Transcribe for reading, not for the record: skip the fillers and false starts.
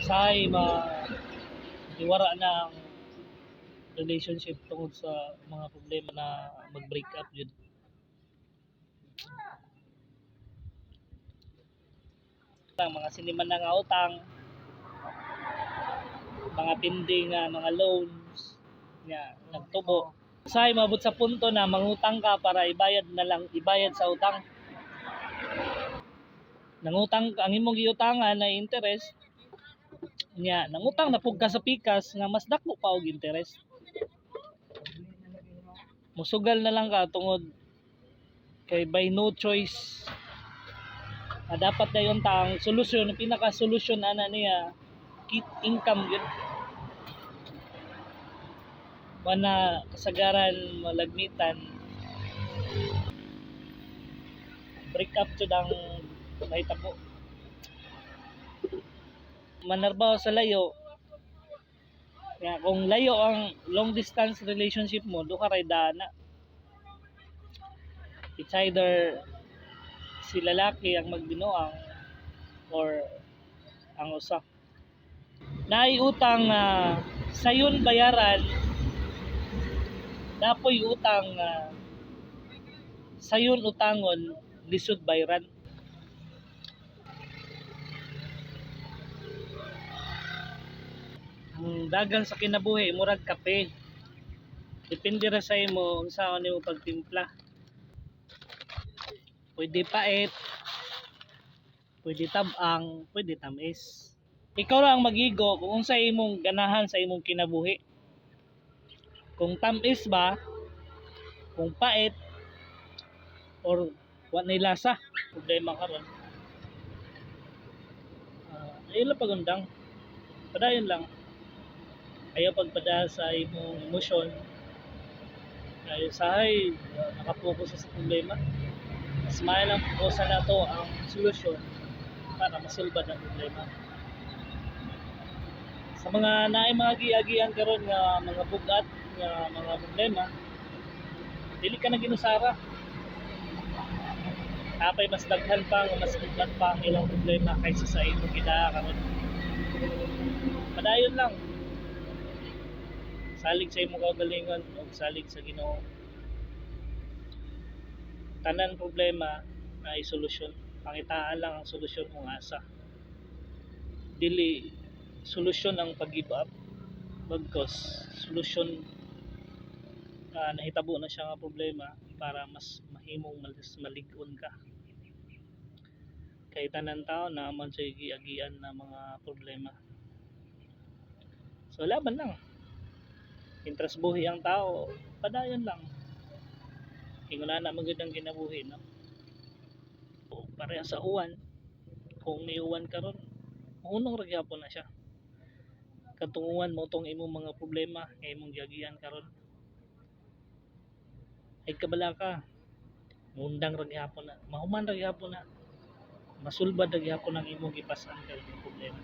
Say iwara na ang relationship tungod sa mga problema na mag-break up yun. Mga siniman na nga utang, mga pending nga mga loans nga nagtubo. Say mabot sa punto na mangutang ka para ibayad sa utang. Nangutang ka, ang imong giutangan na interest nya nangutang na pug ka sa pikas nga mas dako pa og interest. Musugal na lang ka tungod kay by no choice. Dapat dayon tang solusyon, pinaka solusyon ana niya income gyud. Mana kasagaran malagmitan break up jud ang mahitabo. Manarbaho sa layo. Kaya kung layo ang long distance relationship mo, do ka ray dana. It's either si lalaki ang magbinuang or ang usa. Naay utang sayon bayaran, dapoy utang sayon utangon lisod bayaran. Dagan sa kinabuhi murag kape. Depende ra sa imo unsa nimo pagtimpla. Pwede pait, pwede tab-ang, pwede tamis. Ikaw lang magigo kung unsa imong ganahan sa imong kinabuhi. Kung tamis ba, kung pait, or wa nay lasa, problema karon. Ayun lang pagundang. Padayon lang. Ayaw pagpada sa imong emosyon. Ayaw sahay nakapokus sa problema. Mas mahal lang po sa nato ang solusyon para masulbad ang problema. Sa mga naay mga giagian karon nga mga bugat nga mga problema, dili ka na ginusara. Tapay mas daghan pa nga mas bugat pa ang ilang problema kaysa sa imong gidaa karon. Padayon lang. Salig sa imong kaugalingon o salig sa Ginoo. Tanan problema na solusyon. Pangitaan lang ang solusyon kung asa. Dili solusyon ang pag-give up. Bagkos solusyon nahitabo na siya nga problema para mas mahimong malig-on ka. Kay tanan tao na man sa giagian na mga problema. So laban lang. Intras buhi ang tao, padayon lang. Ingon na magud ang kinabuhi, no? O pareha sa uwan. Kung may uwan karon, unong ra gyapon na siya. Katunguan mo tong imong mga problema nga imong giagian karon. Ay kabala ka. Mundang ra gyapon na, mahuman ra gyapon na. Masulbad ra gyapon ang imong gipas-an kay problema.